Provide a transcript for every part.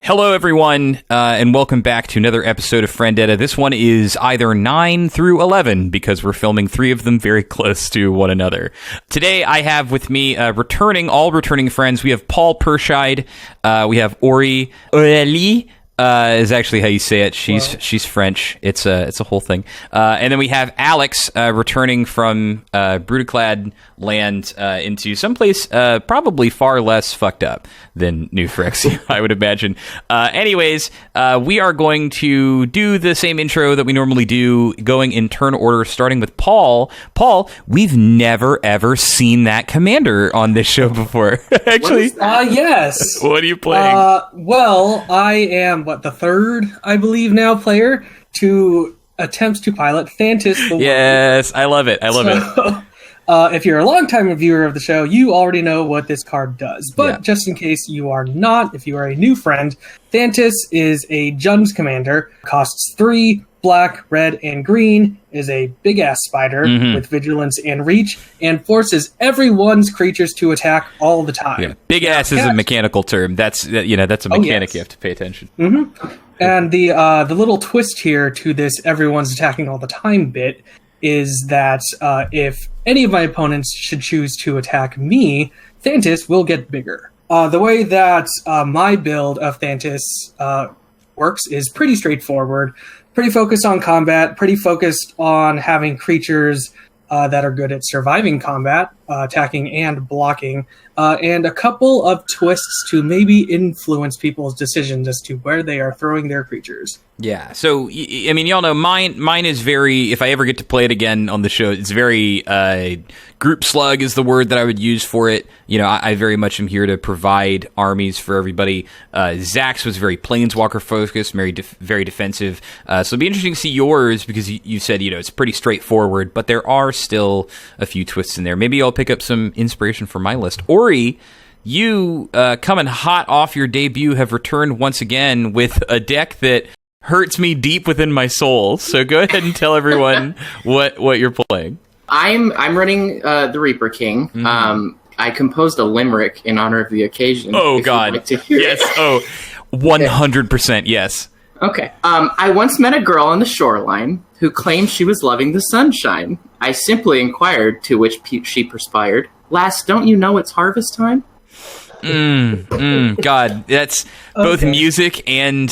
Hello, everyone, and welcome back to another episode of Friendetta. This one is either 9 through 11, because we're filming 3 of them very close to one another. Today, I have with me returning friends. We have Paul Perscheid, we have Aury, is actually how you say it. She's French. It's a whole thing. And then we have Alex returning from Brutaclad land into someplace probably far less fucked up than New Phyrexia, I would imagine. Anyways, we are going to do the same intro that we normally do, going in turn order, starting with Paul. Paul, we've never ever seen that commander on this show before. Actually, yes. What are you playing? Well, I am the third, I believe now, player to attempts to pilot Thantis. Yes, I love it. I love it. If you're a longtime viewer of the show, you already know what this card does. But just in case you are not, if you are a new friend, Thantis is a Jund's commander, costs 3, black, red, and green, is a big-ass spider with vigilance and reach, and forces everyone's creatures to attack all the time. Yeah. Big ass is a mechanical term. That's a mechanic you have to pay attention. And the little twist here to this everyone's attacking all the time bit is that if any of my opponents should choose to attack me, Thantis will get bigger. The way that my build of Thantis works is pretty straightforward. Pretty focused on combat, pretty focused on having creatures that are good at surviving combat, attacking and blocking, and a couple of twists to maybe influence people's decisions as to where they are throwing their creatures. Yeah, so, I mean, y'all know mine is very, if I ever get to play it again on the show, it's very, group slug is the word that I would use for it. You know, I very much am here to provide armies for everybody. Zach's was very planeswalker focused, very defensive. So it'd be interesting to see yours, because you said, it's pretty straightforward, but there are still a few twists in there. Maybe I'll pick up some inspiration for my list. Aury, you, coming hot off your debut, have returned once again with a deck that hurts me deep within my soul. So go ahead and tell everyone what you're playing. I'm running the Reaper King. I composed a limerick in honor of the occasion. Oh God! Like to hear yes. It. Oh, 100%. Yes. Okay. I once met a girl on the shoreline who claimed she was loving the sunshine. I simply inquired, to which she perspired, "Lass, don't you know it's harvest time?" God, that's both music and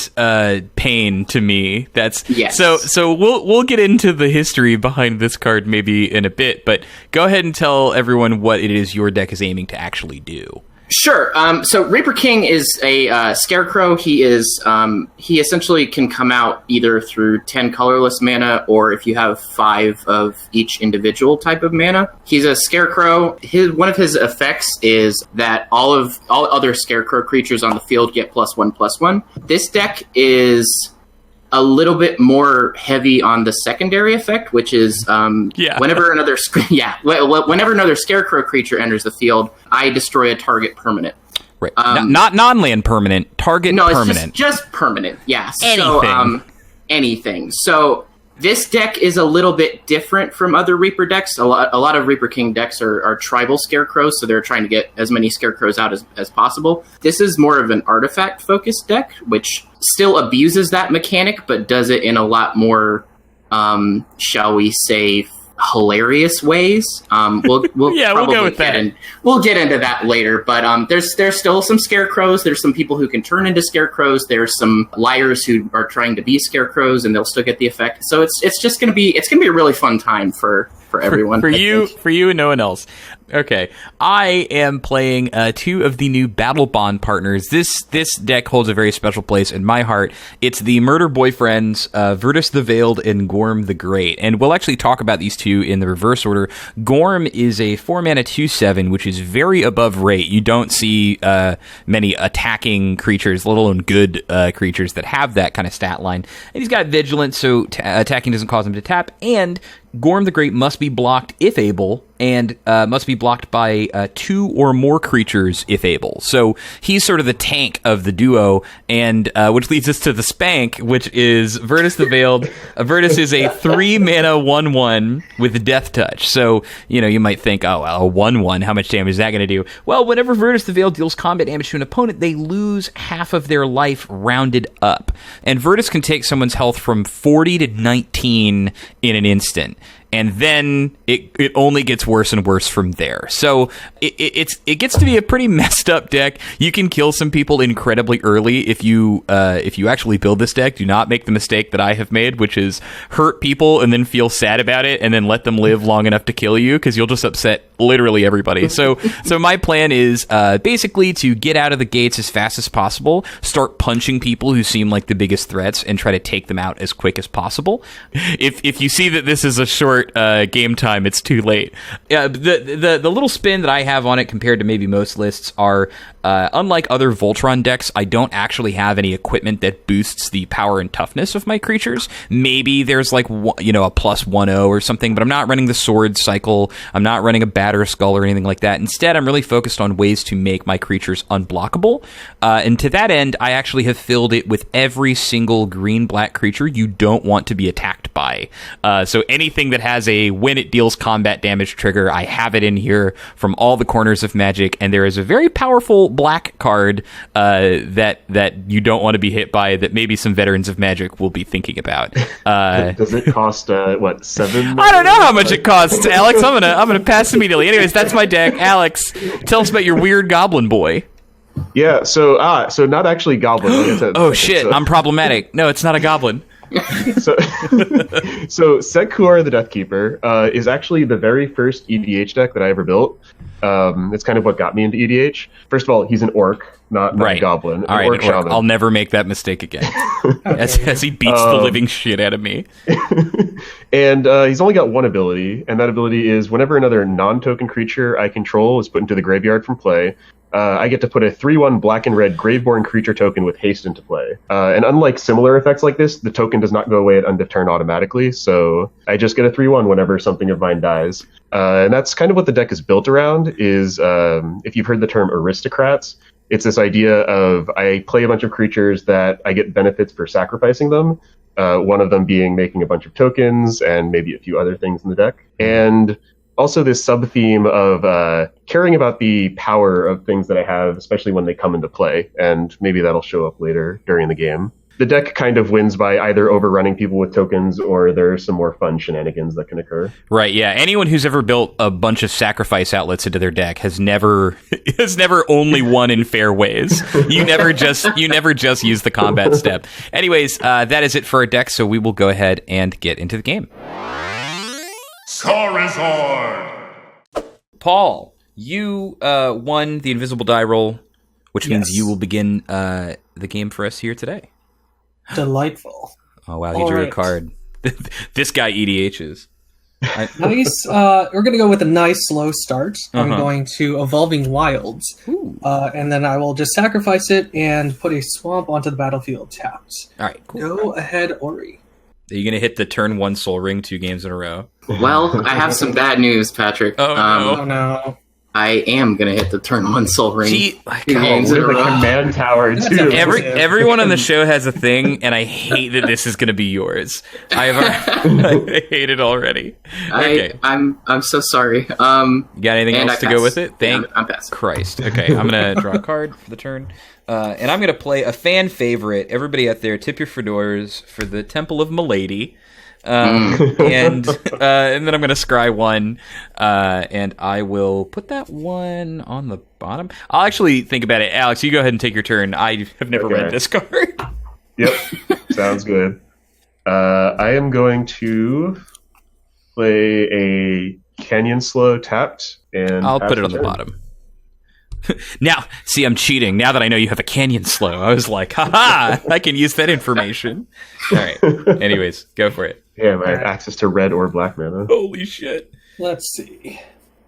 pain to me. That's yes. So we'll get into the history behind this card maybe in a bit, but go ahead and tell everyone what it is your deck is aiming to actually do. Sure. So Reaper King is a scarecrow. He essentially can come out either through 10 colorless mana, or if you have 5 of each individual type of mana. He's a scarecrow. One of his effects is that all other scarecrow creatures on the field get +1/+1. This deck is a little bit more heavy on the secondary effect, which is whenever another scarecrow creature enters the field, I destroy a target permanent. Right. Not non-land permanent, target permanent. No, it's just permanent, yes. Anything. So, anything. So this deck is a little bit different from other Reaper decks. A lot of Reaper King decks are tribal scarecrows, so they're trying to get as many scarecrows out as possible. This is more of an artifact-focused deck, which still abuses that mechanic, but does it in a lot more, shall we say, hilarious ways. We'll go with that. We'll get into that later. But there's still some scarecrows. There's some people who can turn into scarecrows. There's some liars who are trying to be scarecrows, and they'll still get the effect. So it's just gonna be a really fun time for everyone. For you and no one else. Okay, I am playing 2 of the new Battle Bond partners. This deck holds a very special place in my heart. It's the Murder Boyfriends, Virtus the Veiled and Gorm the Great. And we'll actually talk about these 2 in the reverse order. Gorm is a 4-mana 2/7, which is very above rate. You don't see many attacking creatures, let alone good creatures, that have that kind of stat line. And he's got Vigilance, so attacking doesn't cause him to tap. And Gorm the Great must be blocked, if able, and must be blocked by 2 or more creatures if able. So he's sort of the tank of the duo, and which leads us to the spank, which is Virtus the Veiled. Virtus is a 3-mana 1/1 with Death Touch. So, you might think, oh, well, a 1/1, how much damage is that going to do? Well, whenever Virtus the Veiled deals combat damage to an opponent, they lose half of their life rounded up. And Virtus can take someone's health from 40 to 19 in an instant. And then it only gets worse and worse from there. So it gets to be a pretty messed up deck. You can kill some people incredibly early if you actually build this deck. Do not make the mistake that I have made, which is hurt people and then feel sad about it and then let them live long enough to kill you, because you'll just upset literally everybody. So my plan is basically to get out of the gates as fast as possible, start punching people who seem like the biggest threats, and try to take them out as quick as possible. If you see that this is a short game time, it's too late. The little spin that I have on it compared to maybe most lists are, unlike other Voltron decks, I don't actually have any equipment that boosts the power and toughness of my creatures. Maybe there's like a +1/0 or something, but I'm not running the sword cycle. I'm not running a batter skull or anything like that. Instead, I'm really focused on ways to make my creatures unblockable. And to that end, I actually have filled it with every single green-black creature you don't want to be attacked by. So anything that has a when it deals combat damage trigger, I have it in here from all the corners of Magic, and there is a very powerful black card that you don't want to be hit by, that maybe some veterans of Magic will be thinking about. Does it cost 7? I don't know how much it costs, Alex. I'm gonna pass immediately. Anyways, that's my deck. Alex, tell us about your weird goblin boy. Yeah, so not actually goblin. Like I said. Oh shit, I'm problematic. No, it's not a goblin. so Sek'Kuar the Deathkeeper is actually the very first EDH deck that I ever built. It's kind of what got me into EDH. First of all, he's an orc, not a goblin. All right, orc shaman. I'll never make that mistake again. as he beats the living shit out of me. And he's only got one ability, and that ability is whenever another non-token creature I control is put into the graveyard from play, I get to put a 3/1 black and red Graveborn creature token with haste into play. And unlike similar effects like this, the token does not go away at end of turn automatically, so I just get a 3/1 whenever something of mine dies. And that's kind of what the deck is built around, is if you've heard the term aristocrats, it's this idea of I play a bunch of creatures that I get benefits for sacrificing them, one of them being making a bunch of tokens and maybe a few other things in the deck. And also this sub-theme of caring about the power of things that I have, especially when they come into play, and maybe that'll show up later during the game. The deck kind of wins by either overrunning people with tokens, or there are some more fun shenanigans that can occur. Right, yeah. Anyone who's ever built a bunch of sacrifice outlets into their deck has never only won in fair ways. You never just use the combat step. Anyways, that is it for our deck, so we will go ahead and get into the game. Scarizard! Paul, you won the invisible die roll, which means you will begin the game for us here today. Delightful. Oh, wow, he drew a card. This guy EDHs. Nice. We're going to go with a nice slow start. I'm going to Evolving Wilds. And then I will just sacrifice it and put a swamp onto the battlefield tapped. All right, cool. Go ahead, Aury. Are you going to hit the turn 1 Soul Ring 2 games in a row? Well, I have some bad news, Patrick. Oh, no. I am going to hit the turn 1 Soul Ring. Games in a row. Command tower, too. Everyone on the show has a thing, and I hate that this is going to be yours. I hate it already. Okay. I'm so sorry. You got anything else to go with it? I'm passing. Christ. Okay, I'm going to draw a card for the turn. And I'm going to play a fan favorite. Everybody out there, tip your fedoras for the Temple of Milady. And then I'm going to scry one, and I will put that one on the bottom. I'll actually think about it. Alex, you go ahead and take your turn. I have never read this card. Yep, sounds good. I am going to play a Canyon Slow tapped, and I'll put it on the bottom. Now, see, I'm cheating. Now that I know you have a Canyon Slow, I was like, haha, I can use that information. All right. Anyways, go for it. Yeah, I have access to red or black mana. Holy shit. Let's see.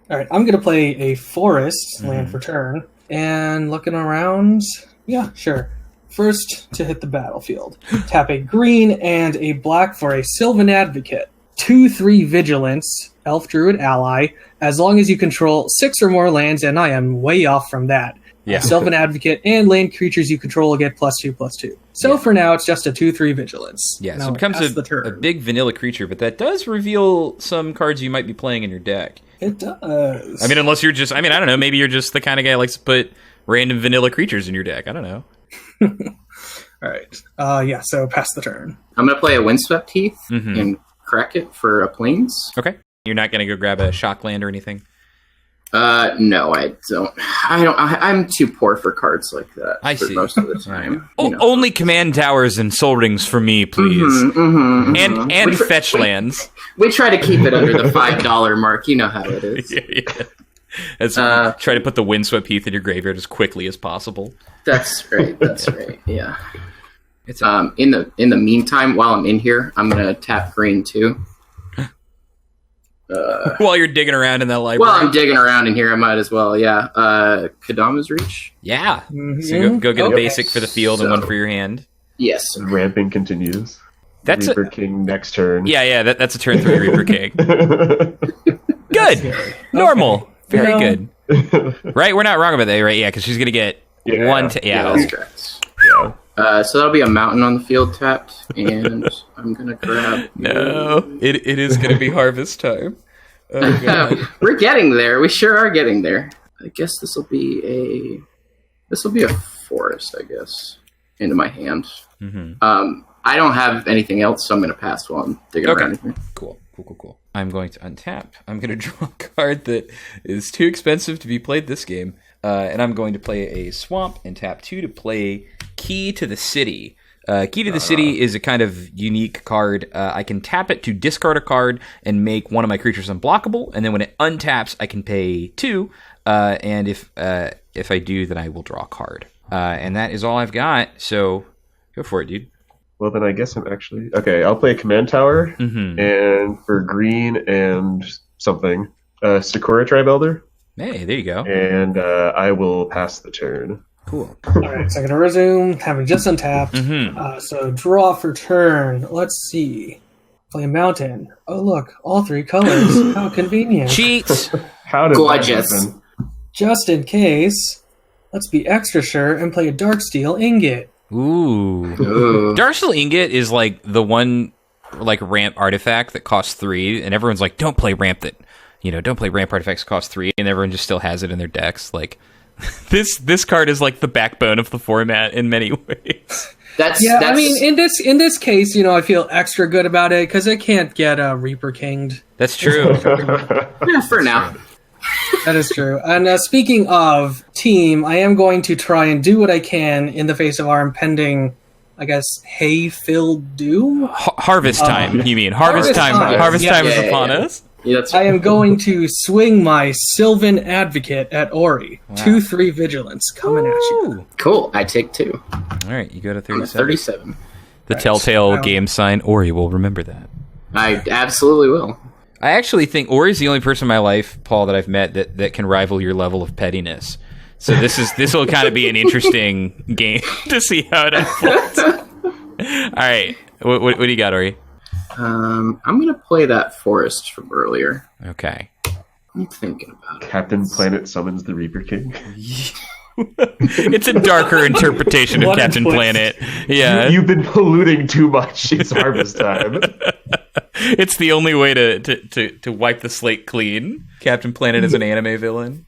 All right, I'm going to play a forest land for turn. And looking around, yeah, sure. First to hit the battlefield. Tap a green and a black for a Sylvan Advocate. 2/3 Vigilance. elf druid ally, as long as you control 6 or more lands, and I am way off from that. Yeah. Sylvan Advocate and land creatures you control get +2/+2. So for now, it's just a 2/3 vigilance. Yeah, now so it becomes a big vanilla creature, but that does reveal some cards you might be playing in your deck. It does. I mean, unless you're just, I don't know, maybe you're just the kind of guy who likes to put random vanilla creatures in your deck. I don't know. All right. Yeah, so pass the turn. I'm going to play a Windswept Heath and crack it for a Plains. Okay. You're not going to go grab a shock land or anything? No, I don't. I'm too poor for cards like that. I see. Most of the time. Only command towers and Soul Rings for me, please. And fetch lands. We try to keep it under the $5 mark. You know how it is. Yeah. Try to put the Windswept Heath in your graveyard as quickly as possible. That's right. Yeah. It's in the meantime, while I'm in here, I'm gonna tap green too. While you're digging around in that library. While I'm digging around in here, I might as well. Yeah. Kadama's Reach. Yeah. So go get a basic for the field and one for your hand. Yes. Ramping continues. That's Reaper King next turn. Yeah. That's a turn 3 Reaper King. Good. Normal. Very good. Right? We're not wrong about that, right? Yeah, because she's going to get one. That's correct. Yeah. So that'll be a mountain on the field tapped, and I'm going to grab... No, it is going to be harvest time. Oh, God. We're getting there. We sure are getting there. I guess this will be a forest, I guess, into my hand. I don't have anything else, so I'm going to pass while I'm digging around here. Cool. I'm going to untap. I'm going to draw a card that is too expensive to be played this game, and I'm going to play a swamp and tap 2 to play Key to the City. Key to the City is a kind of unique card. I can tap it to discard a card and make one of my creatures unblockable, and then when it untaps, I can pay 2, and if I do, then I will draw a card. And that is all I've got, so go for it, dude. Well, then I guess I'm actually... Okay, I'll play a command tower, and for green and something, Sek'Kuar Tribe Elder. Hey, there you go. And I will pass the turn. Cool. All right, so I'm going to resume, having just untapped. So draw for turn. Let's see. Play a mountain. Oh, look, all 3 colors. How convenient. Cheats! How did Gorgeous. that happen? Just in case, let's be extra sure and play a Darksteel Ingot. Ooh. Darksteel Ingot is like the one ramp artifact that costs 3, and everyone's like, don't play ramp artifacts that cost 3, and everyone just still has it in their decks. Like, this card is like the backbone of the format in many ways. I mean, in this case, I feel extra good about it because it can't get Reaper Kinged. That's true. For now. That is true. And speaking of team, I am going to try and do what I can in the face of our impending, I guess, hay-filled doom? Harvest time, you mean. Harvest time. Harvest time is upon us. Yeah, that's right. I am going to swing my Sylvan Advocate at Aury. 2/3 Vigilance coming at you. Cool. I take 2. All right, you go to 37. 37. The telltale game sign, Aury will remember that. I absolutely will. I actually think Aury's the only person in my life, Paul, that I've met that can rival your level of pettiness. So this will kind of be an interesting game to see how it unfolds. All right, what do you got, Aury? I'm gonna play that forest from earlier. Okay. I'm thinking about it. Captain Planet summons the Reaper King. It's a darker interpretation of Captain Planet. Yeah, you've been polluting too much. It's harvest time. It's the only way to wipe the slate clean. Captain Planet is an anime villain.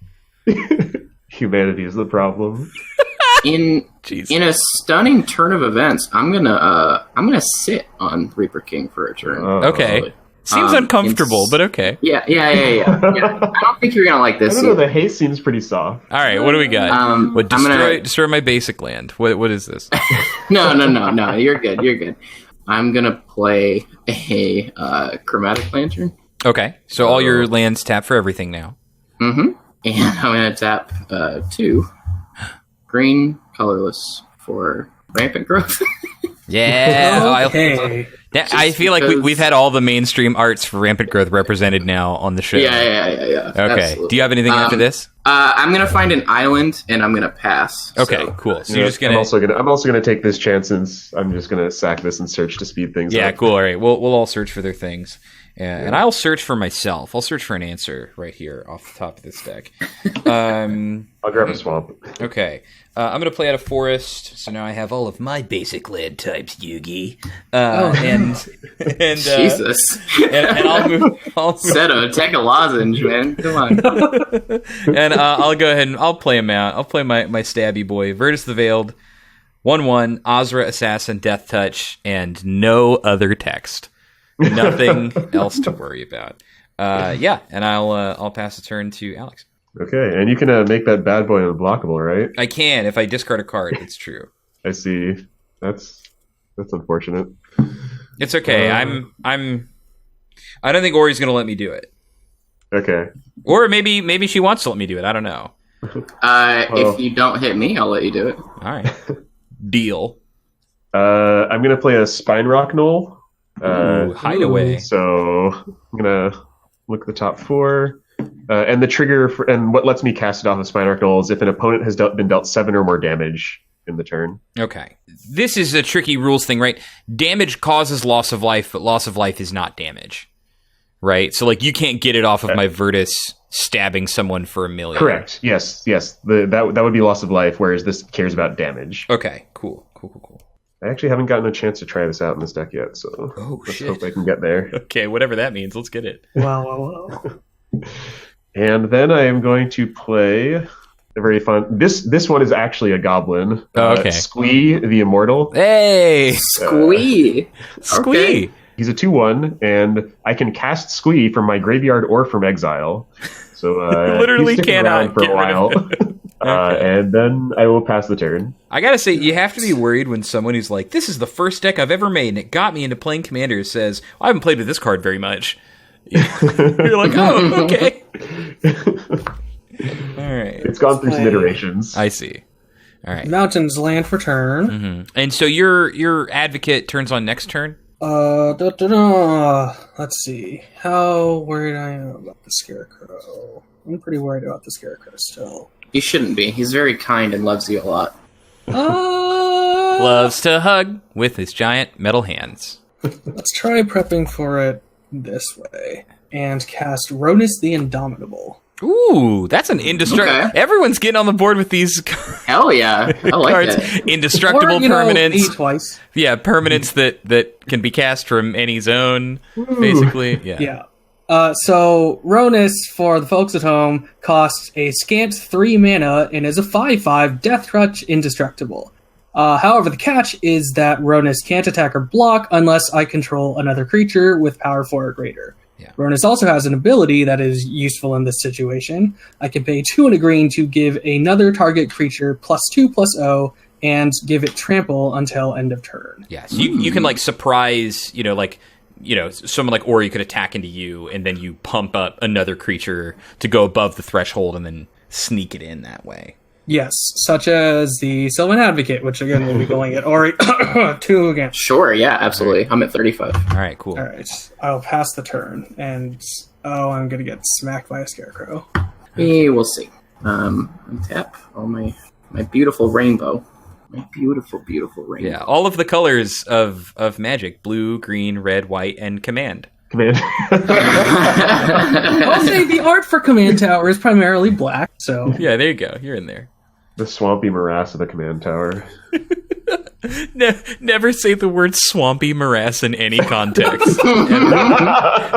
Humanity is the problem. In a stunning turn of events, I'm gonna sit on Reaper King for a turn. Okay. Seems uncomfortable, but okay. Yeah. I don't think you're gonna like this. I don't know. The haste seems pretty soft. All right, what do we got? Destroy my basic land. What is this? No. You're good. I'm gonna play a Chromatic Lantern. Okay, so all your lands tap for everything now. And I'm gonna tap 2 green colorless for Rampant Growth. Yeah. Okay. I feel like we've had all the mainstream arts for Rampant Growth represented now on the show. Yeah. Okay. Absolutely. Do you have anything after this? I'm gonna find an island and I'm gonna pass. Okay, cool. So you're just gonna. I'm also gonna take this chance since I'm just gonna sack this and search to speed things up. Yeah, cool. All right, we'll all search for their things, Yeah, and I'll search for myself. I'll search for an answer right here off the top of this deck. I'll grab a swamp. Okay. I'm going to play out a forest, so now I have all of my basic land types, Yugi. And Jesus. And I'll move. Seto, take a lozenge, man. Come on. And I'll go ahead and I'll play him out. I'll play my stabby boy, Virtus the Veiled, 1/1, Ozra Assassin, Death Touch, and no other text. Nothing else to worry about. And I'll pass the turn to Alex. Okay, and you can make that bad boy unblockable, right? I can if I discard a card. It's true. I see. That's unfortunate. It's okay. I don't think Aury's going to let me do it. Okay. Or maybe she wants to let me do it. I don't know. If you don't hit me, I'll let you do it. All right. Deal. I'm gonna play a Spine Rock Knoll. Hideaway. So I'm gonna look at the top 4. And the trigger and what lets me cast it off of Spine Rock Knoll is if an opponent has been dealt 7 or more damage in the turn. Okay. This is a tricky rules thing, right? Damage causes loss of life, but loss of life is not damage. Right? So like you can't get it off of my Virtus stabbing someone for 1 million. Correct. Yes. That would be loss of life, whereas this cares about damage. Okay, cool. I actually haven't gotten a chance to try this out in this deck yet, so let's hope I can get there. Okay, whatever that means, let's get it. Wow. And then I am going to play a very fun. This one is actually a goblin. Okay. Squee the Immortal. Hey, Squee. Squee. Okay. He's a 2/1, and I can cast Squee from my graveyard or from exile. So literally he's sticking cannot around for get a while. rid of it. Okay. And then I will pass the turn. I gotta say, you have to be worried when someone who's like, "This is the first deck I've ever made, and it got me into playing Commanders," says, "I haven't played with this card very much." You're like, "Oh, okay." All right. It's gone through some iterations. I see. All right. Mountains land for turn. Mm-hmm. And so your advocate turns on next turn? Let's see. How worried I am about the Scarecrow. I'm pretty worried about the Scarecrow still. You shouldn't be. He's very kind and loves you a lot. Loves to hug with his giant metal hands. Let's try prepping for it this way. And cast Ronus the Indomitable. Ooh, that's an indestructible. Okay. Everyone's getting on the board with these Hell yeah. I like cards. that. Indestructible permanents. Twice. Yeah, permanents that can be cast from any zone, basically. Yeah. So Ronus, for the folks at home, costs a scant 3 mana and is a 5/5 Death Touch Indestructible. However, the catch is that Ronus can't attack or block unless I control another creature with power 4 or greater. Yeah. Ronus also has an ability that is useful in this situation. I can pay 2 and a green to give another target creature +2/+0 and give it trample until end of turn. Yeah, so you can like surprise, someone like Aury could attack into you, and then you pump up another creature to go above the threshold and then sneak it in that way. Yes, such as the Sylvan Advocate, which again will be going at Aury 2 again. Sure, yeah, absolutely. I'm at 35. All right, cool. All right, I'll pass the turn, and I'm gonna get smacked by a Scarecrow. We'll see. Tap all my beautiful rainbow. My beautiful, beautiful rainbow. Yeah, all of the colors of Magic: blue, green, red, white, and Command. Command. I'll say the art for Command Tower is primarily black, so Yeah, there you go. You're in there. The swampy morass of the command tower. Never say the word swampy morass in any context.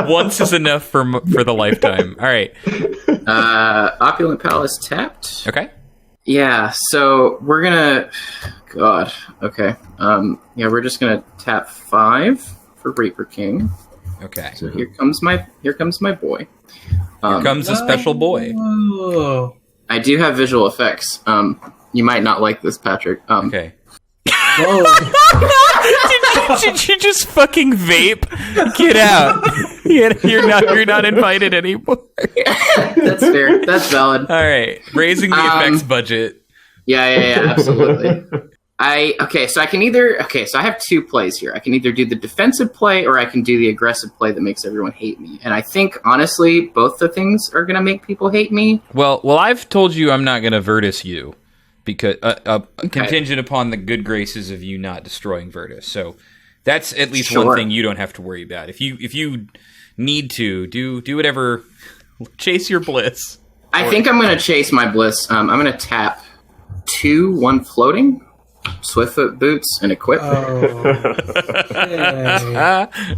Once is enough for the lifetime. All right. Opulent Palace tapped. Okay. Yeah, so we're gonna... God, okay. We're just gonna tap 5 for Reaper King. Okay. So here comes my boy. Here comes a special boy. Oh. I do have visual effects. You might not like this, Patrick. Okay. Whoa. Did you just fucking vape? Get out. You're not invited anymore. That's fair. That's valid. All right. Raising the effects budget. Yeah, absolutely. So I have 2 plays here. I can either do the defensive play or I can do the aggressive play that makes everyone hate me. And I think, honestly, both the things are going to make people hate me. Well, I've told you I'm not going to Virtus you because contingent upon the good graces of you not destroying Virtus. So that's at least one thing you don't have to worry about. If you need to do whatever. Chase your bliss. I think I'm going to chase my bliss. I'm going to tap 2, 1 floating, Swiftfoot boots, and equip.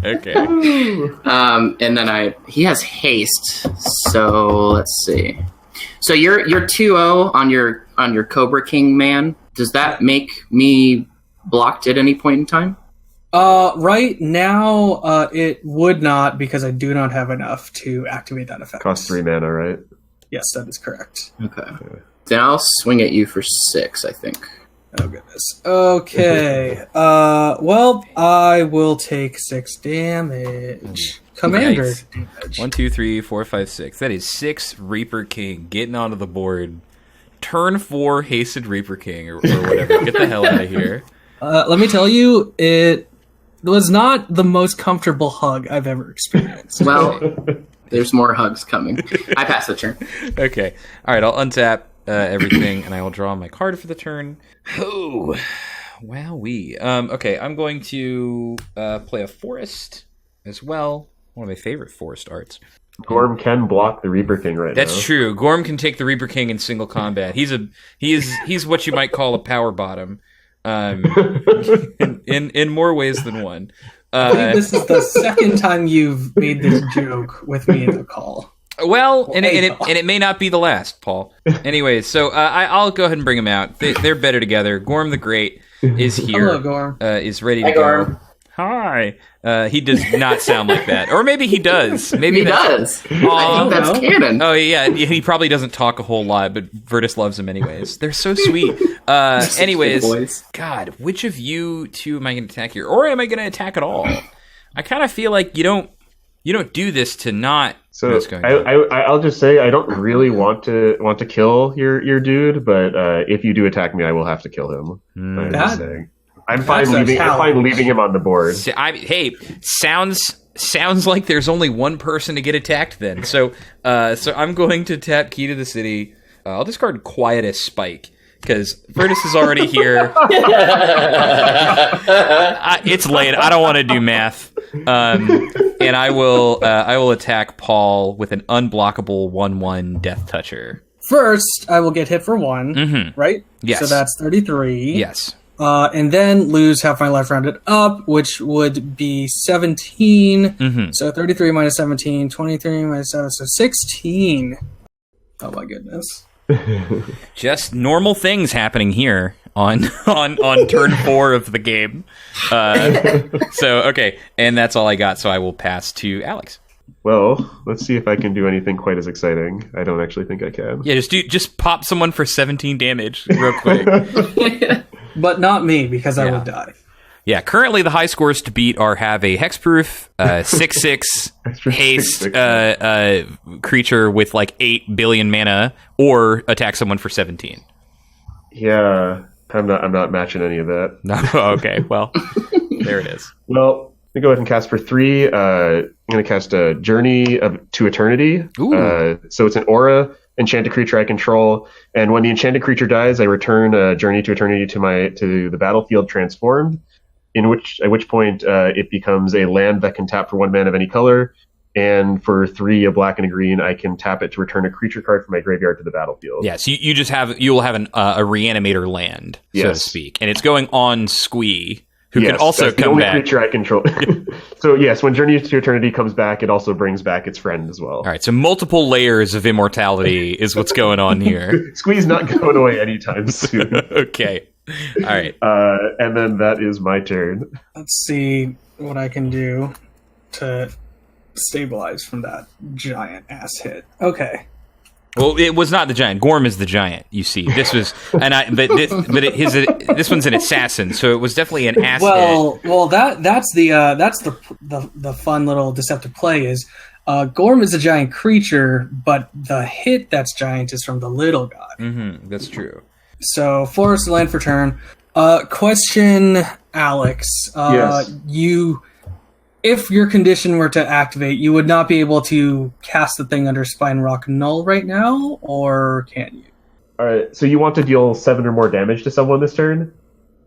Okay. And then he has haste. So let's see. So you're 2-0 on your Cobra King man. Does that make me blocked at any point in time? Right now, it would not, because I do not have enough to activate that effect. Costs 3 mana, right? Yes, that is correct. Okay. Then I'll swing at you for 6, I think. Oh, goodness. Okay. Well, I will take 6 damage. Commander Nice. damage. 1, 2, 3, 4, 5, 6. That is 6 Reaper King getting onto the board. Turn 4 Hasted Reaper King or whatever. Get the hell out of here. Let me tell you, it was not the most comfortable hug I've ever experienced. Well, there's more hugs coming. I pass the turn. Okay. All right, I'll untap everything, and I will draw my card for the turn. Oh, wowee. Okay, I'm going to play a forest as well. One of my favorite forest arts. Gorm can block the Reaper King now. That's true. Gorm can take the Reaper King in single combat. He's what you might call a power bottom. In more ways than one. I think this is the second time you've made this joke with me in the call. Well, and it may not be the last, Paul. Anyways, so I'll go ahead and bring them out. They're better together. Gorm the Great is here. Hello, Gorm. Is ready to Hi, go. Gorm. Hi. He does not sound like that. Or maybe he does. Maybe He does. I think that's canon. Oh, yeah. He probably doesn't talk a whole lot, but Virtus loves him anyways. They're so sweet. Anyways, boys. God, which of you two am I going to attack here? Or am I going to attack at all? I kind of feel like you don't do this to not... So I'll just say I don't really want to kill your dude, but if you do attack me, I will have to kill him. I'm just saying. I'm fine leaving him on the board. Hey, sounds like there's only one person to get attacked then. So I'm going to tap Key to the City. I'll discard Quiet as Spike because Virtus is already here. It's late. I don't want to do math. And I will attack Paul with an unblockable 1/1 Death Toucher. First, I will get hit for 1, right? Yes. So that's 33. Yes. And then lose half my life rounded up, which would be 17. So 33 minus 17, 23 minus 7, so 16. Oh my goodness. Just normal things happening here on turn 4 of the game. So, okay, and that's all I got, so I will pass to Alex. Well, let's see if I can do anything quite as exciting. I don't actually think I can. Yeah, just pop someone for 17 damage real quick. But not me, because I would die. Yeah, currently the high scores to beat have a hexproof, 6/6 haste creature with like 8 billion mana, or attack someone for 17. Yeah, I'm not matching any of that. No, okay, well, there it is. Well, let me go ahead and cast for 3. I'm going to cast a Journey to Eternity. So it's an aura enchanted creature I control, and when the enchanted creature dies, I return a Journey to Eternity to the battlefield transformed. At which point it becomes a land that can tap for 1 mana of any color, and for 3, a black and a green, I can tap it to return a creature card from my graveyard to the battlefield. Yeah, so you will have a reanimator land, so to speak, and it's going on Squee, who can also come back. Creature I control. So yes, when Journey to Eternity comes back, it also brings back its friend as well. All right, so multiple layers of immortality is what's going on here. Squee's not going away anytime soon. Okay. All right. And then that is my turn. Let's see what I can do to stabilize from that giant ass hit. Okay. Well, it was not the giant. Gorm is the giant. You see, this was, this one's an assassin, so it was definitely an ass hit. Well, that's the fun little deceptive play is, Gorm is a giant creature, but the hit that's giant is from the little guy. That's true. So, forest land for turn. Question, Alex. Yes. If your condition were to activate, you would not be able to cast the thing under Spine Rock Null right now, or can you? All right. So you want to deal 7 or more damage to someone this turn?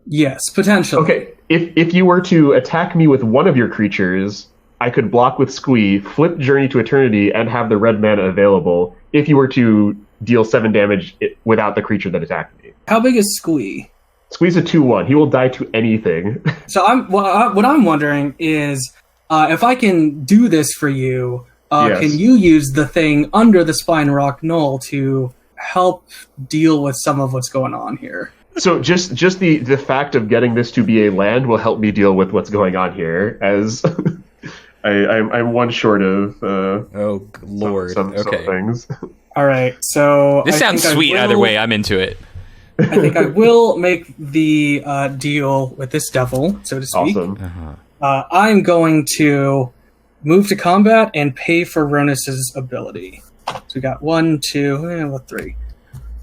Yes, potentially. Okay. If you were to attack me with one of your creatures, I could block with Squee, flip Journey to Eternity, and have the red mana available if you were to deal 7 damage without the creature that attacked me. How big is Squee? Squee's a 2/1. He will die to anything. So what I'm wondering is, if I can do this for you, Yes. can you use the thing under the Spine Rock Knoll to help deal with some of what's going on here? So just the fact of getting this to be a land will help me deal with what's going on here, as I'm one short of Oh Lord. some Okay. things. All right, so This I sounds think I sweet. Either will- way, I'm into it. I think I will make the deal with this devil, so to speak. Awesome. I'm going to move to combat and pay for Ronus's ability. So we got 1, 2, 3.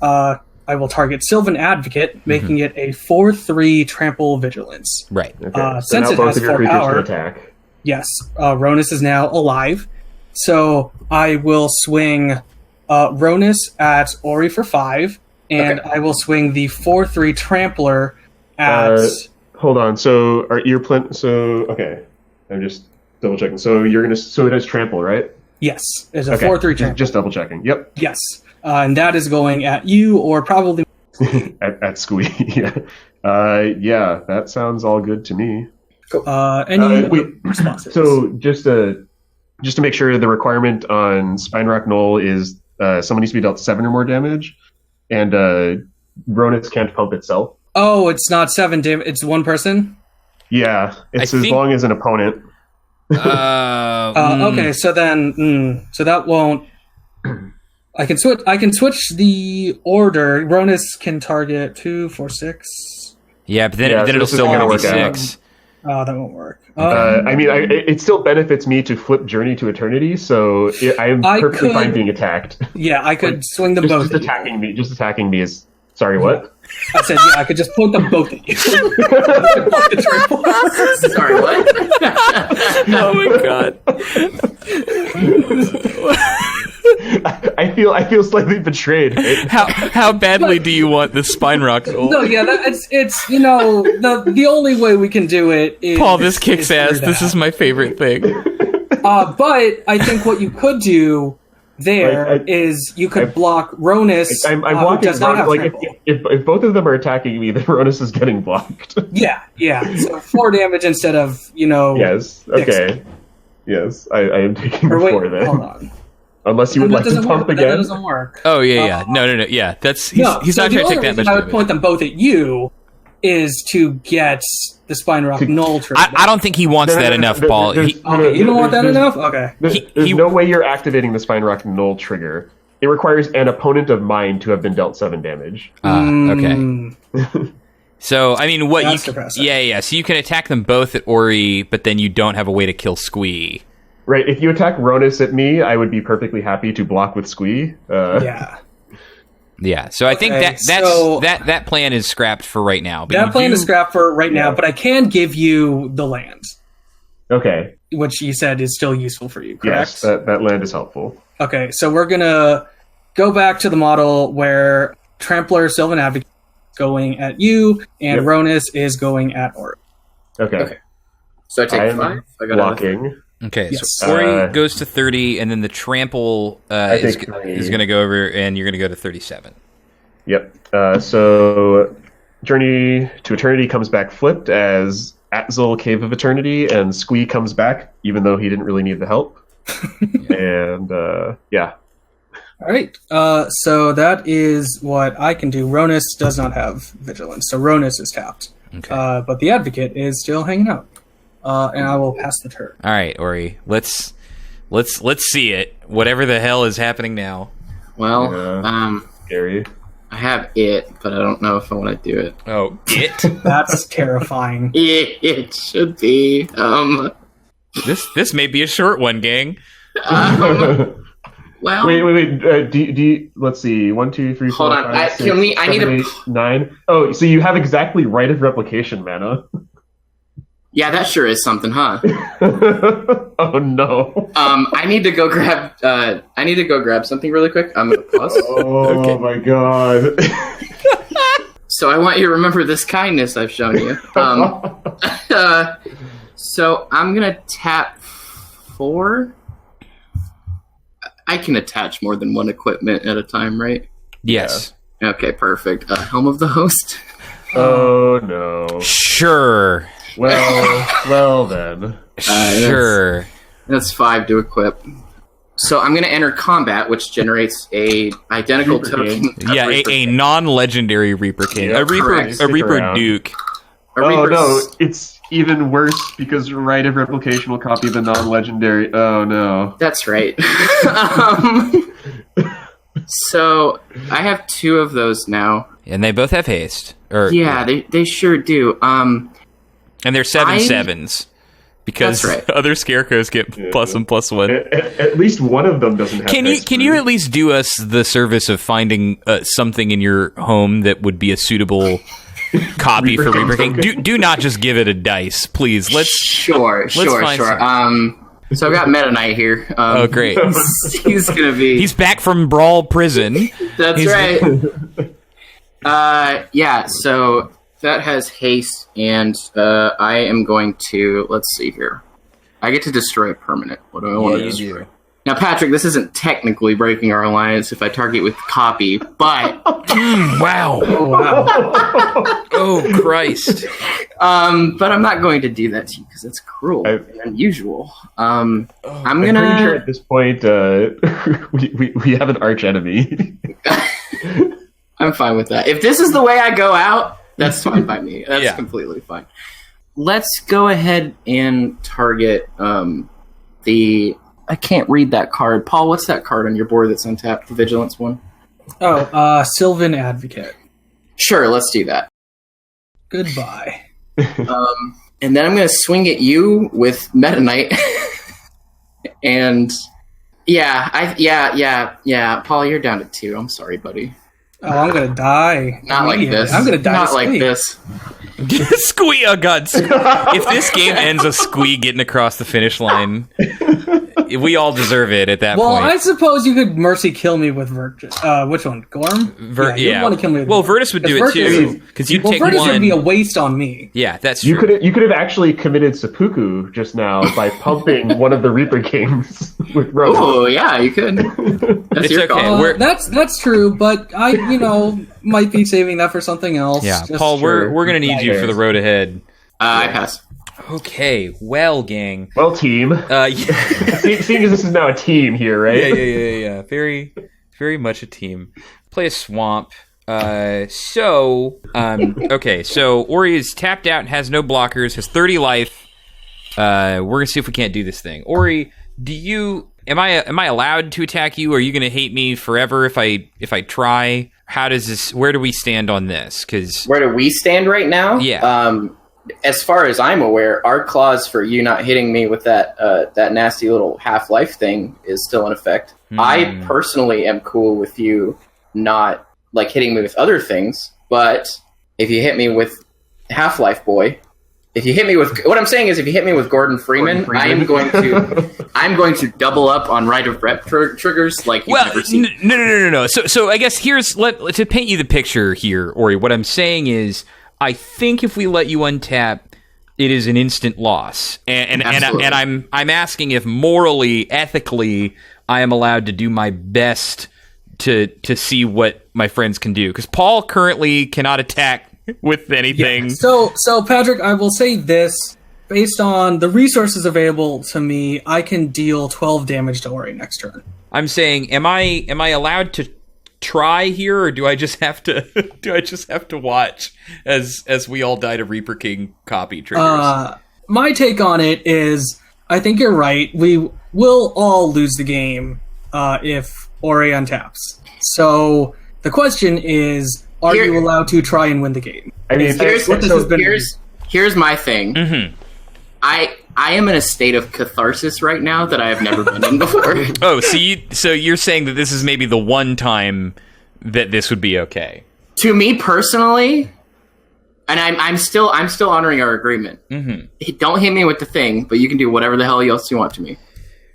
I will target Sylvan Advocate, making it a 4/3 trample vigilance. Right. Okay. So Since now it both has of your 4 creatures power, can attack. yes, Ronus is now alive. So I will swing Ronus at Aury for 5, and Okay. I will swing the 4/3 trampler at... Hold on. So are your plan? So okay, I'm just double checking. So you're gonna. So it has trample, right? yes, it's a Okay. 4/3 trampler. Just double checking. Yep. Yes, and that is going at you, or probably... at Squee. Yeah. Yeah. That sounds all good to me. Any Wait. responses? So just to make sure, the requirement on Spine Rock Knoll is someone needs to be dealt 7 or more damage, and Ronus can't pump itself. Oh, it's not 7 damage. It's 1 person. Yeah, it's I as think- long as an opponent. Okay, so then, so that won't. I can switch. I can switch the order. Ronus can target 2, 4, 6. Yeah, but then Yeah, so it'll this is still gonna only be work out. 6. Oh, that won't work. I mean, it still benefits me to flip Journey to Eternity, so I am I perfectly could- fine being attacked. Yeah, I could swing them both. Just At you. attacking me. Just attacking me is. Sorry, what? I said, yeah, I could just point them both at you. The triple. Sorry, what? Oh my god. I feel slightly betrayed. How badly do you want this Spine Rock Knoll? No, yeah, it's the only way we can do it is Paul, this kicks is ass. through This that. is my favorite thing. But I think what you could do there is you could block Ronus. I'm who blocking. does not have Like trample. if both of them are attacking me, then Ronus is getting blocked. Yeah. So 4 damage instead of Yes. Six. Okay. Yes, I am taking Or the wait, 4 then. hold on. Unless you would That like to doesn't pump work. That again. doesn't work. Oh yeah. No. Yeah, he's No, not so going the to only take that reason much I would damage. point them both at you is to get the Spine Rock Knoll trigger. I don't think he wants that enough, Paul. Okay, you don't want that enough? Okay. There's no way you're activating the Spine Rock Knoll trigger. It requires an opponent of mine to have been dealt 7 damage. Okay. So I mean, what That's you? depressing. Yeah. So you can attack them both at Aury, but then you don't have a way to kill Squee. Right. If you attack Ronus at me, I would be perfectly happy to block with Squee. Yeah. Yeah. So I think Okay, that plan is scrapped for right now. But That you plan do- is scrapped for right now, Yeah. but I can give you the land, Okay. which you said is still useful for you, correct? Yes, that land is helpful. Okay, so we're gonna go back to the model where Trampler Sylvan Advocate is going at you, and Yep. Ronus is going at Aury. Okay. So I take I'm 5. I got blocking. Okay, Yes. so Aury goes to 30, and then the trample is take 3. going to go over, and you're going to go to 37. Yep. So Journey to Eternity comes back flipped as Atzel Cave of Eternity, and Squee comes back, even though he didn't really need the help. And yeah. All right, so that is what I can do. Ronus does not have vigilance, so Ronus is tapped. Okay. But the Advocate is still hanging out, and I will pass the turn. All right, Aury, let's see it. Whatever the hell is happening now. Well, Yeah. Scary. I have it, but I don't know if I want to do it. Oh, it. That's terrifying. It should be. This may be a short one, gang. Well, Wait. Do you, let's see. 1, 2, 3, 4, Hold on. 5, 6, I need 7, a- 8, 9. Oh, so you have exactly Rite of Replication mana. yeah, that sure is something, huh? Oh no. I need to go grab. I need to go grab something really quick. I'm gonna pause. Oh my god. So I want you to remember this kindness I've shown you. So I'm gonna tap 4. I can attach more than one equipment at a time, right? Yes. Yeah. Okay, perfect. Helm of the Host. Oh no. Sure. Well then. Sure. That's 5 to equip. So I'm going to enter combat, which generates a identical Reaper token. King. Yeah, a non-legendary Reaper King. Yeah, a correct. Reaper around. Duke. A Oh Reaper's- no, it's even worse because Rite of Replication will copy the non-legendary. Oh no. That's right. So I have 2 of those now. And they both have haste. Yeah, they sure do. And they're 7/7s. Because That's right. other scarecrows get +1/+1. At least one of them doesn't have. Can you at least do us the service of finding something in your home that would be a suitable copy for Reaper King? Do not just give it a dice, please. Sure. find So I've got Meta Knight here. Oh, great. He's gonna be. He's back from Brawl Prison. That's right. Yeah. So that has haste, and I am going to. Let's see here. I get to destroy a permanent. What do I want to destroy? Now, Patrick, this isn't technically breaking our alliance if I target with copy, but Wow. Oh, Christ. but I'm not going to do that to you because it's cruel and unusual. I'm I'm pretty sure at this point we have an arch enemy. I'm fine with that. If this is the way I go out, that's fine by me. That's Yeah. completely fine. Let's go ahead and target the. I can't read that card. Paul, what's that card on your board that's untapped? The Vigilance one? Sylvan Advocate. Sure, let's do that. Goodbye. And then I'm going to swing at you with Meta Knight. And yeah. Paul, you're down to 2. I'm sorry, buddy. Oh, I'm gonna die. Not like immediately. this. I'm gonna die. Not to like sleep. this. Squee, oh god. If this game ends with Squee getting across the finish line, we all deserve it at that Well, point. I suppose you could mercy kill me with Virtus. Which one? Gorm? Yeah. want to kill me with Well, Gorm. Virtus would do it Virtus too, is- because you'd Well, take Virtus one. would be a waste on me. Yeah, that's true. You could have actually committed seppuku just now by pumping one of the Reaper Kings with rope. Oh, yeah, you could. That's It's your okay. call. We're- That's true, but I might be saving that for something else. Yeah, Just- Paul, we're gonna need you Fair. for the road ahead. I pass. Okay, well, gang. Well, team. Yeah. Seeing as this is now a team here, right? Yeah. Very, very much a team. Play a swamp. Okay, so Aury is tapped out and has no blockers, has 30 life. We're gonna see if we can't do this thing. Aury, am I allowed to attack you? Or are you gonna hate me forever if I try? Where do we stand on this? Because Where do we stand right now? Yeah. As far as I'm aware, our clause for you not hitting me with that nasty little Half-Life thing is still in effect. I personally am cool with you not hitting me with other things, but if you hit me with Half-Life Boy, if you hit me with what I'm saying is if you hit me with Gordon Freeman, I'm going to double up on Rite of Rep triggers like you've never seen. No. So I guess to paint you the picture here, Aury. What I'm saying is, I think if we let you untap, it is an instant loss, and I'm asking if morally, ethically, I am allowed to do my best to see what my friends can do, because Paul currently cannot attack with anything. Yeah. So Patrick, I will say this: based on the resources available to me, I can deal 12 damage to Aury next turn. I'm saying, am I allowed to try here, or do I just have to watch as we all die to Reaper King copy triggers? My take on it is, I think you're right. We will all lose the game if Aury untaps. So the question is, are you allowed to try and win the game? I mean, Here's my thing. Mm-hmm. I am in a state of catharsis right now that I have never been in before. Oh, so you're saying that this is maybe the one time that this would be okay? To me personally, and I'm still honoring our agreement. Mm-hmm. Don't hit me with the thing, but you can do whatever the hell else you want to me.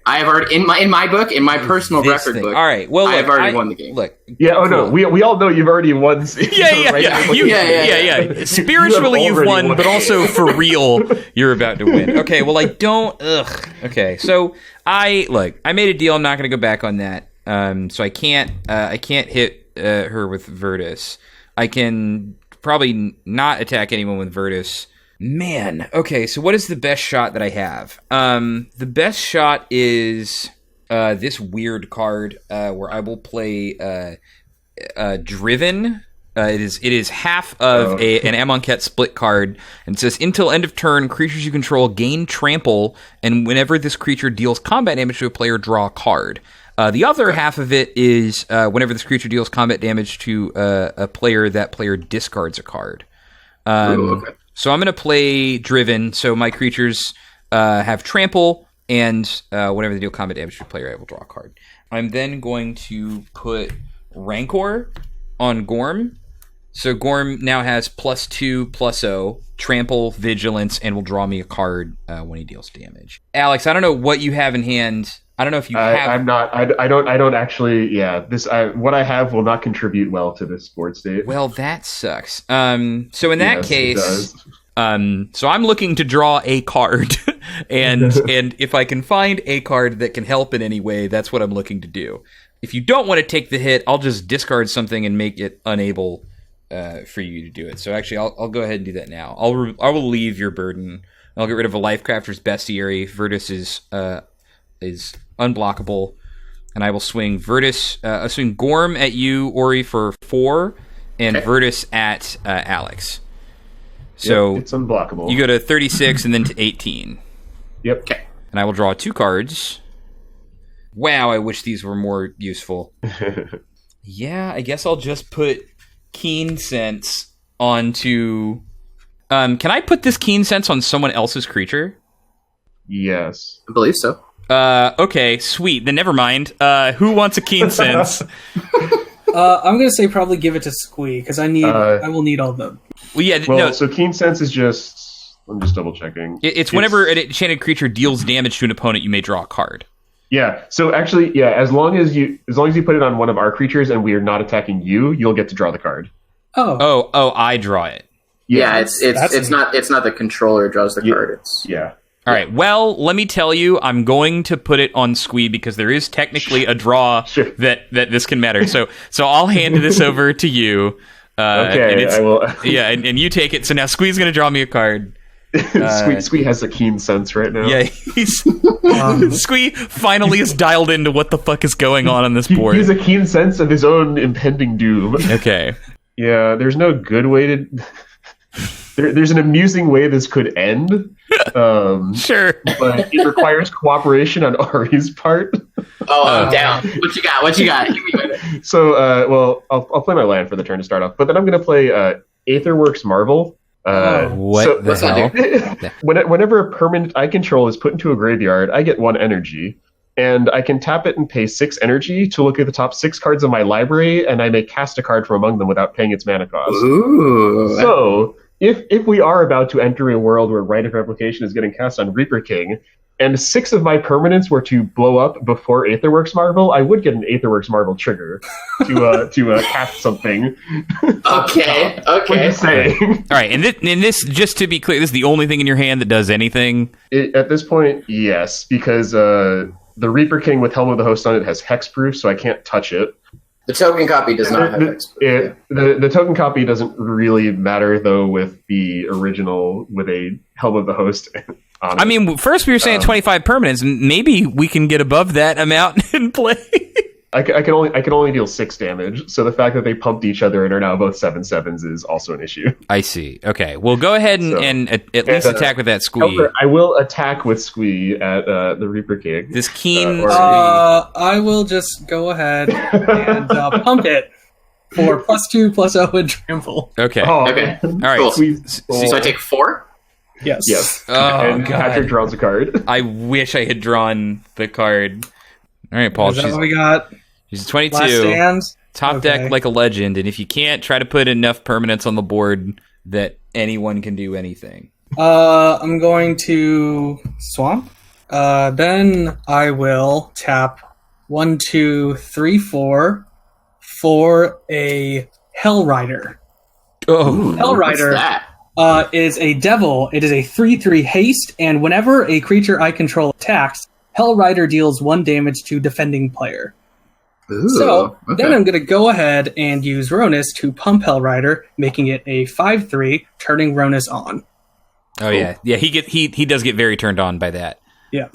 I have already in my book, in my personal This record thing. book. All right. Well, I look, have already won the game. Look. Yeah. Oh cool. no, we all know you've already won. Yeah. Spiritually, you've won, but also for real, you're about to win. Okay. Well, I don't. Ugh. Okay. So I made a deal. I'm not going to go back on that. So I can't hit her with Virtus. I can probably not attack anyone with Virtus. Man, okay, so what is the best shot that I have? The best shot is this weird card where I will play Driven. It is half of an Amonkhet split card, and it says, until end of turn, creatures you control gain trample, and whenever this creature deals combat damage to a player, draw a card. The other half of it is whenever this creature deals combat damage to a player, that player discards a card. Okay. So I'm going to play Driven, so my creatures have Trample, and whenever they deal combat damage to a player, I will draw a card. I'm then going to put Rancor on Gorm. So Gorm now has +2/+0, Trample, Vigilance, and will draw me a card when he deals damage. Alex, I don't know what you have in hand. I don't know if you have... I'm not. I don't actually... Yeah, what I have will not contribute well to this board state. Well, that sucks. So in that case... It does. So I'm looking to draw a card, and if I can find a card that can help in any way, that's what I'm looking to do. If you don't want to take the hit, I'll just discard something and make it unable for you to do it. So actually, I'll go ahead and do that now. I will leave your burden. I'll get rid of a Lifecrafter's Bestiary. Virtus is unblockable, and I will swing Virtus. I'll swing Gorm at you, Aury, for 4, and Virtus at Alex. So yep, it's unblockable. You go to 36 and then to 18. Yep. Okay. And I will draw 2 cards. Wow, I wish these were more useful. Yeah, I guess I'll just put Keen Sense onto... can I put this Keen Sense on someone else's creature? Yes. I believe so. Okay, sweet. Then never mind. Who wants a Keen Sense? I'm gonna say probably give it to Squee because I will need all of them. So Keen Sense is just... I'm just double checking. It's whenever an enchanted creature deals damage to an opponent, you may draw a card. Yeah. So actually, yeah, as long as you put it on one of our creatures and we are not attacking you, you'll get to draw the card. Oh, I draw it. Yeah, it's not the controller draws the card. Yeah. All right. Well, let me tell you, I'm going to put it on Squee because there is technically a draw that this can matter. So I'll hand this over to you. Okay, I will. Yeah, and you take it. So now Squee's going to draw me a card. Squee has a Keen Sense right now. Yeah, Squee finally is dialed into what the fuck is going on this board. He has a keen sense of his own impending doom. Okay. Yeah, there's no good way to... There's an amusing way this could end. Sure. But it requires cooperation on Aury's part. Oh, I'm down. What you got? So, I'll play my land for the turn to start off. But then I'm going to play Aetherworks Marvel. What the hell? Whenever a permanent I control is put into a graveyard, I get 1 energy. And I can tap it and pay 6 energy to look at the top 6 cards of my library, and I may cast a card from among them without paying its mana cost. Ooh. So, if we are about to enter a world where Rite of Replication is getting cast on Reaper King, and 6 of my permanents were to blow up before Aetherworks Marvel, I would get an Aetherworks Marvel trigger to cast something. Okay. What are you saying? All right, and this, just to be clear, this is the only thing in your hand that does anything? At this point, yes, because the Reaper King with Helm of the Host on it has hexproof, so I can't touch it. The token copy does not have hexproof. The token copy doesn't really matter, though, with the original with a Helm of the Host on it. I mean, first we were saying 25 permanents, and maybe we can get above that amount and play. I can only deal 6 damage, so the fact that they pumped each other and are now both 7/7s is also an issue. I see. Okay, well, go ahead and at least attack with that Squee. However, I will attack with Squee at the Reaper King. This Keen... I will just go ahead and pump it for +2/+0 and trample. Okay. Okay. All right. Cool. So I take 4? Yes. Oh, and God. Patrick draws a card. I wish I had drawn the card. All right, Paul. Is that what we got? She's 22. Last stand? Top deck like a legend, and if you can't, try to put enough permanents on the board that anyone can do anything. I'm going to swamp. Then I will tap 1, 2, 3, 4 for a Hell Rider. Oh, Hell Rider is a devil. It is a 3/3 haste, and whenever a creature I control attacks, Hell Rider deals 1 damage to defending player. Ooh, So okay. then I'm going to go ahead and use Ronus to pump Hell Rider, making it a 5/3, turning Ronus on. oh yeah. He does get very turned on by that. Yeah.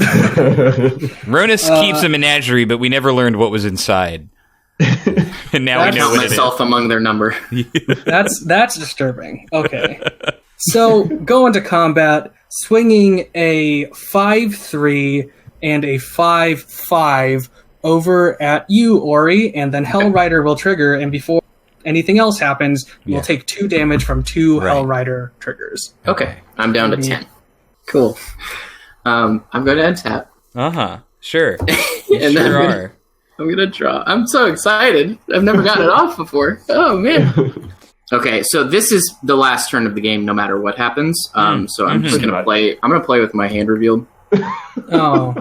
Ronus keeps a menagerie, but we never learned what was inside. And now we know count what it is. myself among their number. That's disturbing. Okay. So go into combat, swinging a 5/3 and a 5/5 over at you, Aury, and then Hell Rider will trigger, and before anything else happens, you will take 2 damage from 2 Hell Rider triggers. Okay, I'm down to 10. Cool. I'm going to untap. Sure. And then Sure are. I'm going to draw. I'm so excited. I've never gotten it off before. Oh, man. Okay, so this is the last turn of the game, no matter what happens. So I'm just going to play. I'm going to play with my hand revealed. Oh.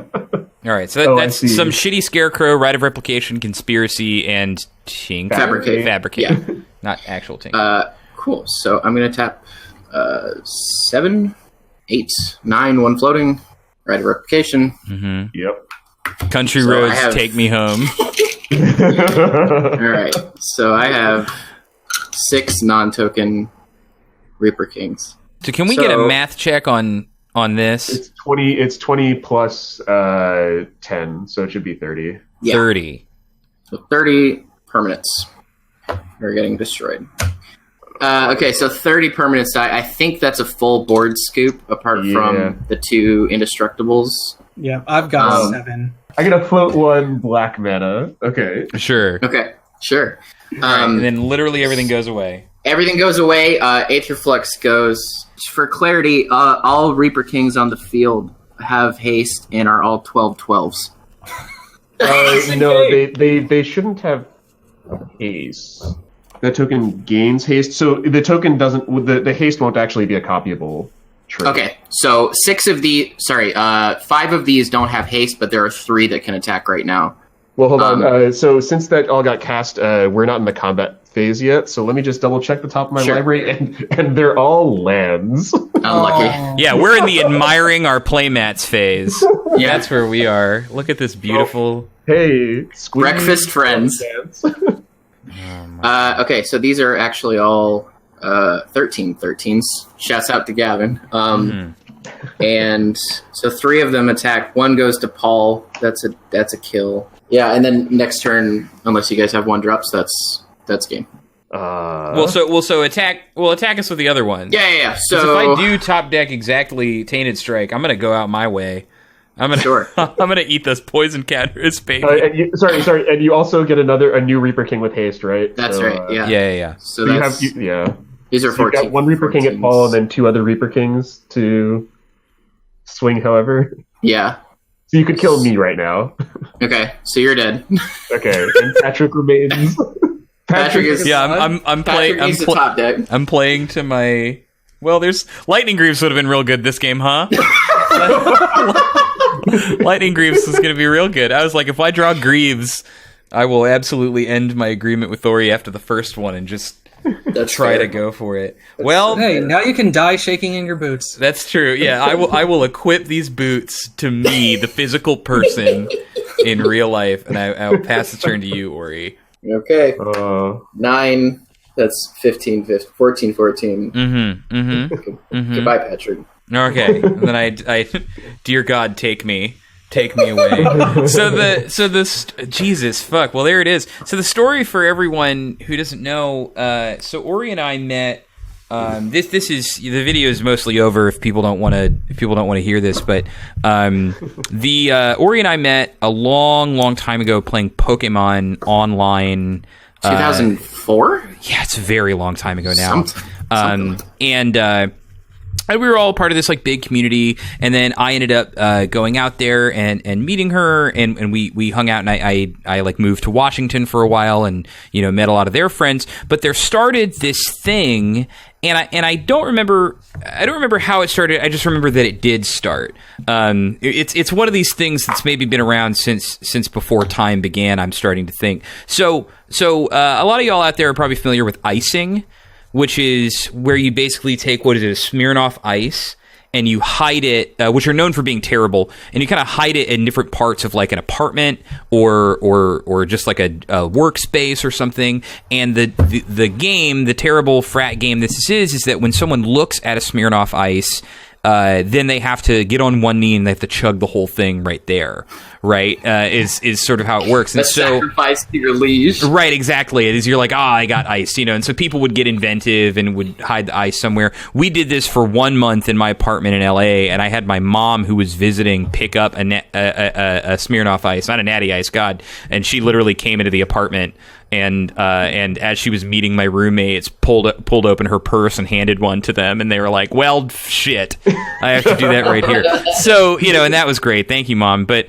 All right, so that's I see. some shitty scarecrow, right of replication, conspiracy, and tink. Fabricate. Fabricate. Yeah. Not actual tink. Cool. So I'm going to tap 7, 8, 9, 1 floating, right of replication. Yep. Country so roads, I have- take me home. All right. So I have 6 non-token Reaper Kings. So can we get a math check on this? It's 20. It's 20 plus 10, so it should be 30. Yeah. 30. So 30 permanents are getting destroyed. Okay, so 30 permanents die. I think that's a full board scoop, apart from the 2 indestructibles. Yeah, I've got 7. I gotta float 1 black mana. Okay. Sure. Okay, sure. And then literally everything goes away. Everything goes away. Aetherflux goes. For clarity, all Reaper Kings on the field have haste and are all 12/12s. No, they shouldn't have haste. That token gains haste, so the token doesn't. The haste won't actually be a copyable trait. Okay, so 5 of these don't have haste, but there are 3 that can attack right now. Well, hold on. So since that all got cast, we're not in the combat phase yet. So let me just double check the top of my library, and they're all lands. Unlucky. Yeah, we're in the admiring our playmats phase. Yeah. That's where we are. Look at this beautiful... Hey, squeeze. Breakfast friends. Okay, so these are actually all 13/13s. Shouts out to Gavin. And so 3 of them attack. 1 goes to Paul. That's a kill. Yeah, and then next turn, unless you guys have 1-drops, that's game. So attack us with the other one. Yeah. 'Cause So if I do top deck exactly Tainted Strike, I'm gonna go out my way. I'm gonna eat those poison counters, baby. Sorry, and you also get a new Reaper King with haste, right? that's right. Yeah. Yeah. So So that's these are so 14. You got 1 Reaper King at Paul, and then 2 other Reaper Kings to swing. However, yeah. so you could kill me right now. Okay, so you're dead. Okay, and Patrick remains. Patrick is I'm playing. Patrick needs to top deck. I'm playing to my. Well, there's Lightning Greaves would have been real good this game, huh? Lightning Greaves is going to be real good. I was like, if I draw Greaves, I will absolutely end my agreement with Aury after the first one and just try to go for it. Well, Hey, now you can die shaking in your boots. that's true. Yeah, I will equip these boots to me, the physical person in real life, and I'll pass the turn to you, Aury. Okay. 9. That's 15, 14, 14. Goodbye, Patrick. Okay, and then I dear God, take me away. Jesus fuck. Well, there it is. So the story for everyone who doesn't know. So Aury and I met. This is the video is mostly over if people don't want to hear this, but Aury and I met a long time ago playing Pokemon online. 2004? Yeah, it's a very long time ago now. Something like And we were all part of this like big community, and then I ended up going out there and meeting her, and we hung out, and I like moved to Washington for a while, and met a lot of their friends. But there started this thing, and I don't remember how it started. I just remember that it did start. It's one of these things that's maybe been around since before time began. I'm starting to think. So a lot of y'all out there are probably familiar with icing, which is where you basically take, what is it, a Smirnoff Ice, and you hide it, which are known for being terrible, and you kind of hide it in different parts of like an apartment or just like a workspace or something. And the game, the terrible frat game this is that when someone looks at a Smirnoff Ice, then they have to get on one knee and they have to chug the whole thing right there, right? Is sort of how it works. And sacrifice to your liege. Right, exactly. It is, you're like, I got ice, and so people would get inventive and would hide the ice somewhere. We did this for 1 month in my apartment in LA, and I had my mom who was visiting pick up a Smirnoff Ice, not a Natty Ice, God, and she literally came into the apartment. And as she was meeting my roommates, pulled open her purse and handed one to them, and they were like, "Well, shit, I have to do that right here." So and that was great. Thank you, Mom. But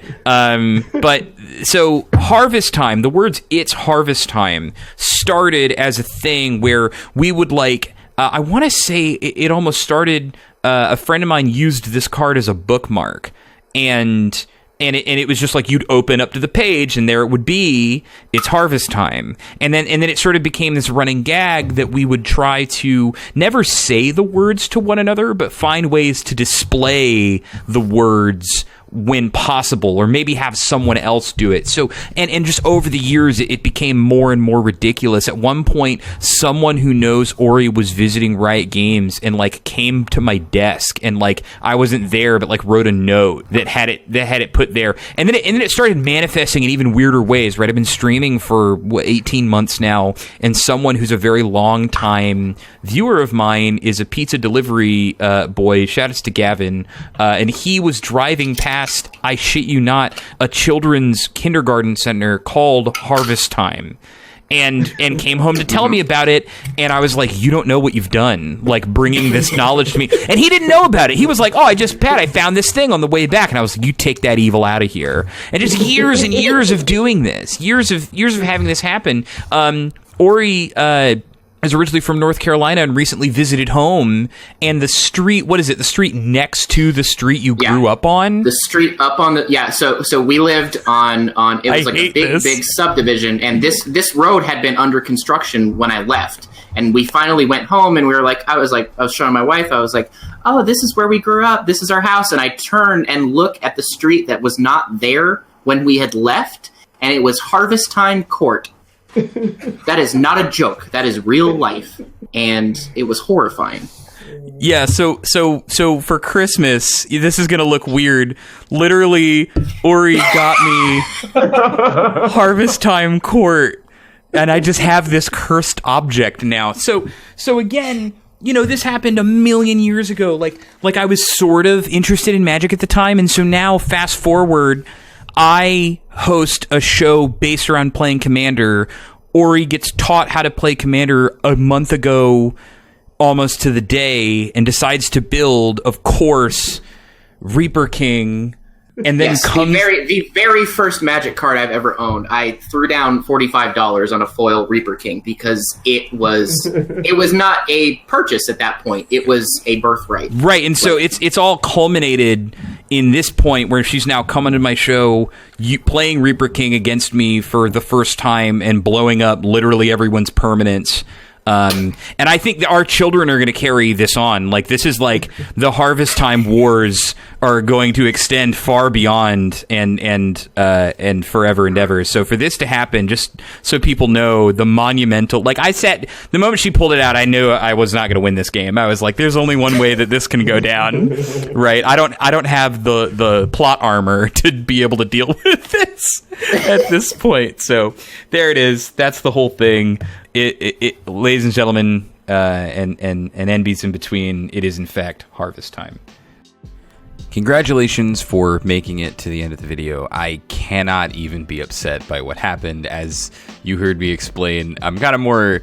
so harvest time. The words "it's harvest time" started as a thing where we would like. I want to say it almost started. A friend of mine used this card as a bookmark, and it was just like you'd open up to the page and there it would be, it's harvest time. And then it sort of became this running gag that we would try to never say the words to one another, but find ways to display the words when possible, or maybe have someone else do it. So, and just over the years, it became more and more ridiculous. At one point, someone who knows Aury was visiting Riot Games and like came to my desk and like I wasn't there, but like wrote a note that had it put there. And then it started manifesting in even weirder ways, right? I've been streaming for 18 months now, and someone who's a very long time viewer of mine is a pizza delivery boy. Shout outs to Gavin. And he was driving past, I shit you not, a children's kindergarten center called Harvest Time, and came home to tell me about it. And I was like, you don't know what you've done, like bringing this knowledge to me. And he didn't know about it. He was like, oh, I found this thing on the way back. And I was like, you take that evil out of here. And just years and years of doing this, years of having this happen. Aury is originally from North Carolina and recently visited home, and the street, what is it? The street next to the street you grew up on? The street up on the, so we lived on it was like a big subdivision, and this road had been under construction when I left. And we finally went home, and we were like, I was showing my wife, I was like, oh, this is where we grew up, this is our house. And I turn and look at the street that was not there when we had left, and it was Harvest Time Court. That is not a joke. That is real life, and it was horrifying. Yeah, so for Christmas, this is gonna look weird. Literally, Aury got me Harvest Time Court, and I just have this cursed object now. So again, this happened a million years ago. Like I was sort of interested in Magic at the time, and so now fast forward, I host a show based around playing Commander. Aury gets taught how to play Commander a month ago, almost to the day, and decides to build, of course, Reaper King. And then comes the very first Magic card I've ever owned. I threw down $45 on a foil Reaper King because it was not a purchase at that point. It was a birthright. Right, and so it's all culminated in this point where she's now coming to my show, playing Reaper King against me for the first time and blowing up literally everyone's permanents. And I think that our children are going to carry this on. Like, this is like the Harvest Time wars are going to extend far beyond and forever and ever. So for this to happen, just so people know the monumental, like the moment she pulled it out, I knew I was not going to win this game. I was like, there's only one way that this can go down, right? I don't have the plot armor to be able to deal with this at this point. So there it is. That's the whole thing. It ladies and gentlemen, and NBs in between, it is in fact harvest time. Congratulations for making it to the end of the video. I cannot even be upset by what happened. As you heard me explain, I'm kind of more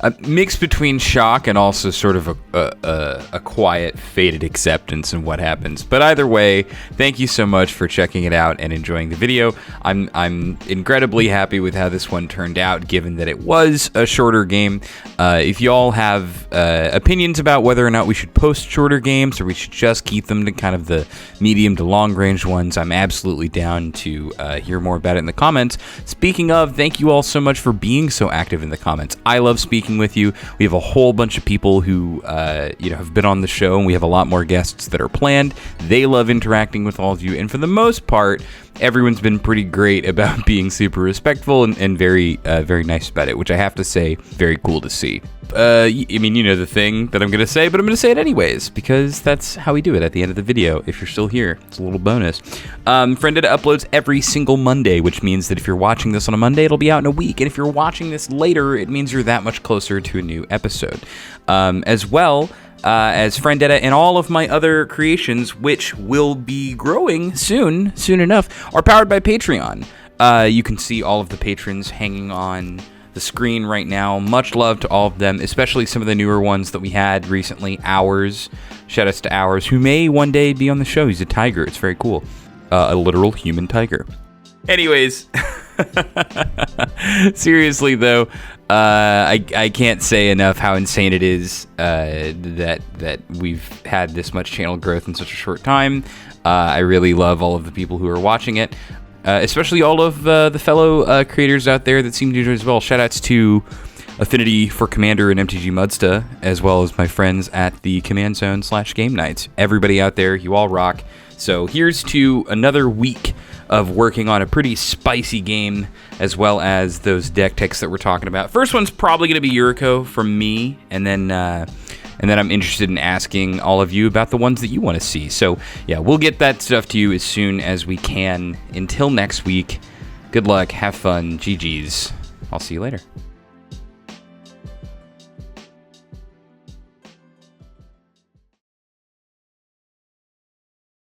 A mix between shock and also sort of a quiet, faded acceptance in what happens. But either way, thank you so much for checking it out and enjoying the video. I'm incredibly happy with how this one turned out, given that it was a shorter game. If you all have opinions about whether or not we should post shorter games or we should just keep them to kind of the medium to long range ones, I'm absolutely down to hear more about it in the comments. Speaking of, thank you all so much for being so active in the comments. I love speaking with you. We have a whole bunch of people who have been on the show, and we have a lot more guests that are planned. They love interacting with all of you, and for the most part, everyone's been pretty great about being super respectful and very nice about it, which I have to say, very cool to see. I mean, you know the thing that I'm going to say, but I'm going to say it anyways, because that's how we do it at the end of the video. If you're still here, it's a little bonus. FRIENDETTA uploads every single Monday, which means that if you're watching this on a Monday, it'll be out in a week. And if you're watching this later, it means you're that much closer to a new episode. As well as FRIENDETTA and all of my other creations, which will be growing soon enough, are powered by Patreon. You can see all of the patrons hanging on the screen right now. Much love to all of them, especially some of the newer ones that we had recently. Ours, shoutouts to Ours, who may one day be on the show. He's a tiger. It's very cool. A literal human tiger. Anyways, seriously though, I can't say enough how insane it is that we've had this much channel growth in such a short time. I really love all of the people who are watching it. Especially all of the fellow creators out there that seem to enjoy it as well. Shoutouts to Affinity for Commander and MTG Mudsta, as well as my friends at the Command Zone / Game Nights. Everybody out there, you all rock. So here's to another week of working on a pretty spicy game, as well as those deck techs that we're talking about. First one's probably going to be Yuriko from me, and then I'm interested in asking all of you about the ones that you want to see. So yeah, we'll get that stuff to you as soon as we can. Until next week, good luck, have fun, GG's. I'll see you later.